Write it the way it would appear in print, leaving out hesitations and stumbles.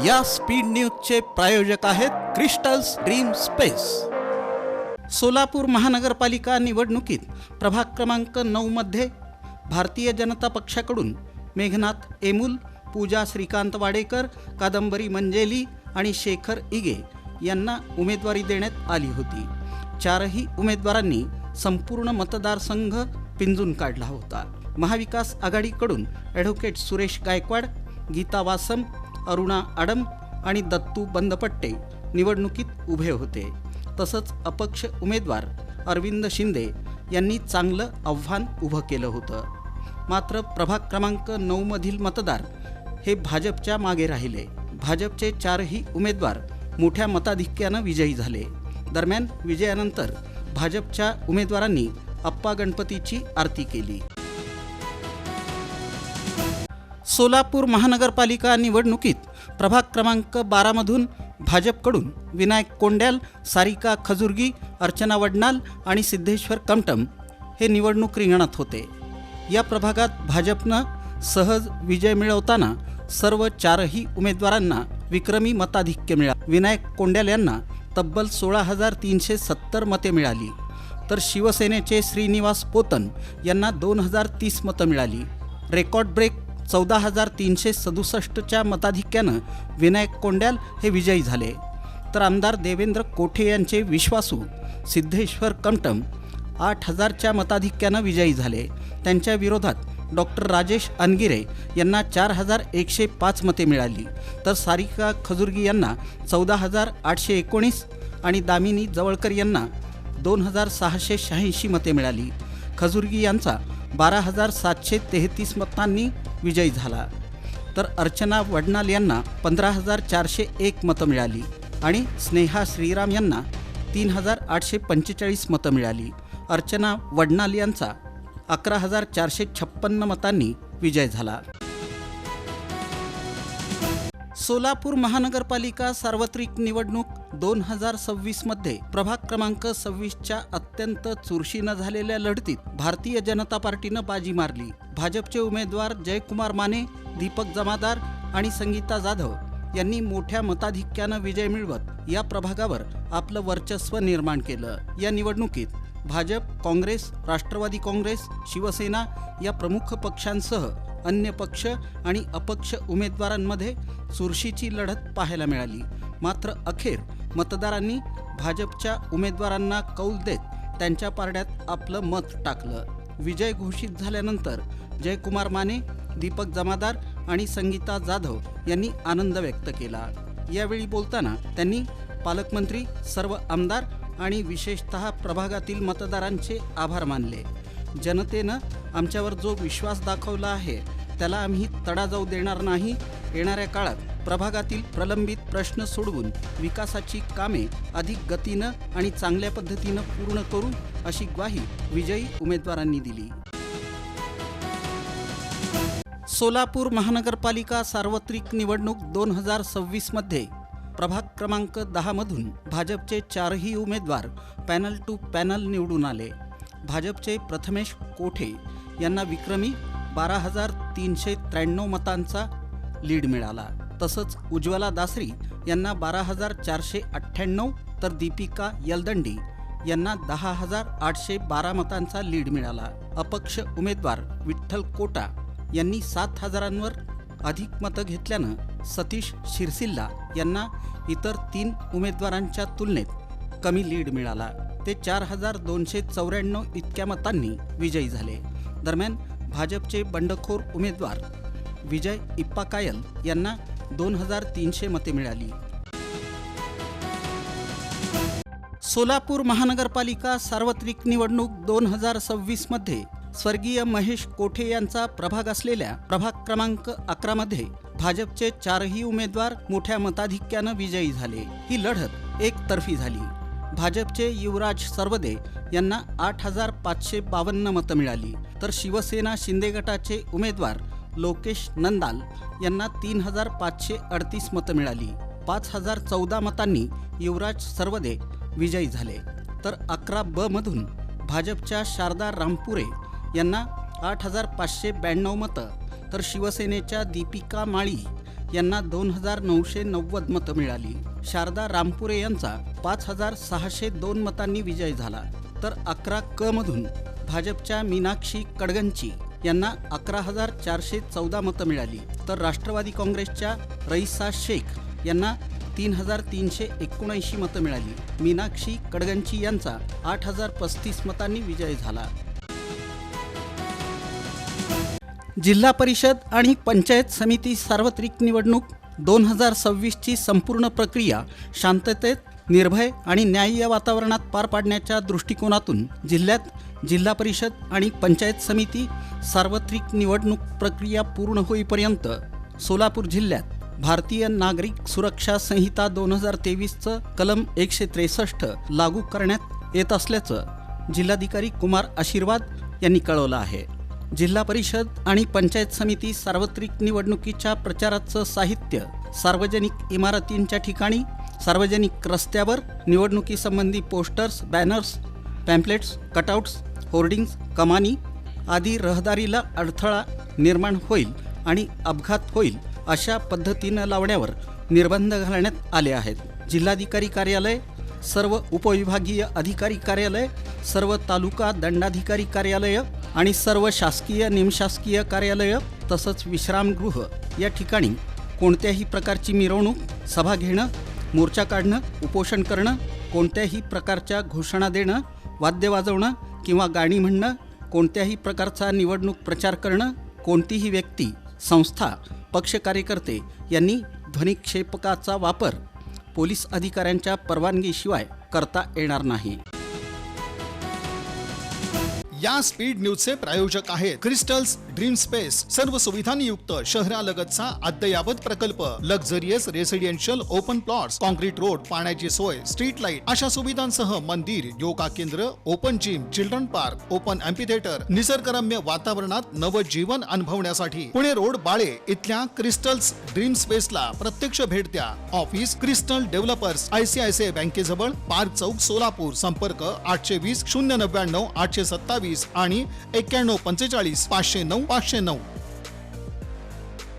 या स्पीड न्यूजचे प्रायोजक आहेत क्रिस्टल्स ड्रीम स्पेस। सोलापूर महानगरपालिका निवडणुकीत प्रभाग क्रमांक 9 मध्ये भारतीय जनता पक्षाकडून मेघनाथ एमुल, पूजा श्रीकांत वाडेकर, कादंबरी मंजेली आणि शेखर इगे यांना उमेदवारी देण्यात आली होती। चारही उमेदवारांनी संपूर्ण मतदारसंघ पिंजून काढला होता। महाविकास आघाडीकडून ॲडव्होकेट सुरेश गायकवाड, गीता वासम, अरुणा आडम आणि दत्तू बंदपट्टे निवडणुकीत उभे होते। तसंच अपक्ष उमेदवार अरविंद शिंदे यांनी चांगलं आव्हान उभं केलं होतं। मात्र प्रभाग क्रमांक 9 मधील मतदार हे भाजपच्या मागे राहिले। भाजपचे चारही उमेदवार मोठ्या मताधिक्यानं विजयी झाले। दरम्यान विजयानंतर भाजपच्या उमेदवारांनी अप्पा गणपतीची आरती केली। सोलापूर महानगरपालिका निवडणुकीत प्रभाग क्रमांक 12 मधून भाजपकडून विनायक कोंड्याल, सारिका खजुर्गी, अर्चना वडनाल आणि सिद्धेश्वर कमटम हे निवडणूक रिंगणात होते। या प्रभागात भाजपनं सहज विजय मिळवताना सर्व चारही उमेदवारांना विक्रमी मताधिक्य मिळाले। विनायक कोंड्याल यांना तब्बल 16,370 मते मिळाली, तर शिवसेनेचे श्रीनिवास पोतन यांना 2,030 मतं मिळाली। रेकॉर्ड ब्रेक 14,367च्या मताधिक्यानं विनायक कोंड्याल हे विजयी झाले। तर आमदार देवेंद्र कोठे यांचे विश्वासू सिद्धेश्वर कमटम 8,000च्या मताधिक्यानं विजयी झाले। त्यांच्या विरोधात डॉक्टर राजेश अनगिरे यांना 4,105 मते मिळाली, तर सारिका खजुर्गी यांना 14,819 आणि दामिनी जवळकर यांना 2,686 मते मिळाली। खजुर्गी यांचा 12,733 मतांनी विजयी झाला, तर अर्चना वडनाल यांना 15,401 मतं मिळाली आणि स्नेहा श्रीराम यांना 3,845 मतं मिळाली। अर्चना वडनाल यांचा 11,456 मतांनी विजय झाला। सोलापूर महानगरपालिका सार्वत्रिक निवडणूक 2026 मध्ये प्रभाग क्रमांक 26च्या अत्यंत चुरशीनं झालेल्या लढतीत भारतीय जनता पार्टीनं बाजी मारली। भाजपचे उमेदवार जयकुमार माने, दीपक जमादार आणि संगीता जाधव यांनी मोठ्या मताधिक्यानं विजय मिळवत या प्रभागावर आपलं वर्चस्व निर्माण केलं। या निवडणुकीत भाजप, काँग्रेस, राष्ट्रवादी काँग्रेस, शिवसेना या प्रमुख पक्षांसह अन्य पक्ष आणि अपक्ष उमेदवारांमध्ये चुरशीची लढत पाहायला मिळाली। मात्र अखेर मतदारांनी भाजपच्या उमेदवारांना कौल देत त्यांच्या पारड्यात आपलं मत टाकलं। विजय घोषित झाल्यानंतर जयकुमार माने, दीपक जमादार आणि संगीता जाधव यांनी आनंद व्यक्त केला। यावेळी बोलताना त्यांनी पालकमंत्री, सर्व आमदार आणि विशेषतः प्रभागातील मतदारांचे आभार मानले। जनतेनं आमच्यावर जो विश्वास दाखवला आहे त्याला आम्ही तडा जाऊ देणार नाही। येणाऱ्या काळात प्रभागातील प्रलंबित प्रश्न सोडवून विकासाची कामे अधिक गतीनं आणि चांगल्या पद्धतीनं पूर्ण करू, अशी ग्वाही विजयी उमेदवारांनी दिली। सोलापूर महानगरपालिका सार्वत्रिक निवडणूक 2026 मध्ये प्रभाग क्रमांक 10 मधून भाजपचे चारही उमेदवार पॅनल टू पॅनल निवडून आले। भाजपचे प्रथमेश कोठे यांना विक्रमी 12,393 मतांचा लीड मिळाला। तसंच उज्ज्वला दासरी यांना 12,498, तर दीपिका यलदंडी यांना 10,812 मतांचा लीड मिळाला। अपक्ष उमेदवार विठ्ठल कोटा यांनी 7,000वर अधिक मतं घेतल्यानं सतीश शिरसिल्ला यांना इतर 3 उमेदवारांच्या तुलनेत कमी लीड मिळाला। ते 4,294 इतक्या मतांनी विजयी झाले। दरम्यान भाजपचे बंडखोर उमेदवार विजय इप्पाकायल यांना 2,300 मते मिळाली। सोलापूर महानगरपालिका सार्वत्रिक निवडणूक 2026 मध्ये स्वर्गीय महेश कोठे यांचा प्रभाग असलेल्या प्रभाग क्रमांक 11 मध्ये भाजपचे चारही उमेदवार मोठ्या मताधिक्यानं विजयी झाले। ही लढत एकतर्फी झाली। भाजपचे युवराज सरवदे यांना 8,552 मतं मिळाली, तर शिवसेना शिंदे गटाचे उमेदवार लोकेश नंदाल यांना 3,538 मतं मिळाली। 5,014 मतांनी युवराज सरवदे विजयी झाले। तर 11 ब मधून भाजपच्या शारदा रामपुरे यांना 8,592 मतं, तर शिवसेनेच्या दीपिका माळी यांना 2,990 मतं मिळाली. शारदा रामपुरे यांचा 5,602 मतांनी विजय झाला. तर 11 क मधून भाजपच्या मीनाक्षी कडगंची यांना 11,414 मतं मिळाली. तर राष्ट्रवादी काँग्रेसच्या रईसा शेख यांना 3,379 मतं मिळाली. मीनाक्षी कडगंची यांचा 8,035 मतांनी विजय झाला. जिल्हा परिषद आणि पंचायत समिती सार्वत्रिक निवडणूक 2026ची संपूर्ण प्रक्रिया शांततेत, निर्भय आणि न्याय्य वातावरणात पार पाडण्याच्या दृष्टिकोनातून जिल्ह्यात जिल्हा परिषद आणि पंचायत समिती सार्वत्रिक निवडणूक प्रक्रिया पूर्ण होईपर्यंत सोलापूर जिल्ह्यात भारतीय नागरिक सुरक्षा संहिता 2023चं कलम 163 लागू करण्यात येत असल्याचं जिल्हाधिकारी कुमार आशीर्वाद यांनी कळवलं आहे. जिल्हा परिषद आणि पंचायत समिती सार्वत्रिक निवडणुकीच्या प्रचाराचं साहित्य सार्वजनिक इमारतींच्या ठिकाणी, सार्वजनिक रस्त्यावर निवडणुकीसंबंधी posters, banners, pamphlets, cutouts, hoardings, कमानी आदी रहदारीला अडथळा निर्माण होईल आणि अपघात होईल अशा पद्धतीनं लावण्यावर निर्बंध घालण्यात आले आहेत. जिल्हाधिकारी कार्यालय, सर्व उपविभागीय अधिकारी कार्यालय, सर्व तालुका दंडाधिकारी कार्यालय आणि सर्व शासकीय निमशासकीय कार्यालय तसंच विश्रामगृह या ठिकाणी कोणत्याही प्रकारची मिरवणूक, सभा घेणं, मोर्चा काढणं, उपोषण करणं, कोणत्याही प्रकारच्या घोषणा देणं, वाद्य वाजवणं किंवा गाणी म्हणणं, कोणत्याही प्रकारचा निवडणूक प्रचार करणं, कोणतीही व्यक्ती, संस्था, पक्ष कार्यकर्ते यांनी ध्वनिक्षेपकाचा वापर पोलीस अधिकाऱ्यांच्या परवानगीशिवाय करता येणार नाही. या स्पीड न्यूजचे प्रायोजक आहेत क्रिस्टल्स ड्रीम स्पेस. सर्व सुविधांनी युक्त शहरालगतचा अद्ययावत प्रकल्प, luxurious residential open plots, concrete road, पाण्याची सोय, स्ट्रीट लाईट अशा सुविधांसह मंदिर, योगा केंद्र, open gym, children park, open amphitheatre, निसर्गरम्य वातावरणात नवजीवन अनुभवण्यासाठी पुणे रोड बाळे इथल्या क्रिस्टल्स ड्रीम स्पेसला प्रत्यक्ष भेट द्या. ऑफिस क्रिस्टल डेव्हलपर्स, ICICI बँकेजवळ, पार्क चौक, सोलापूर. संपर्क 820 099 827 आणि 9145 509 509.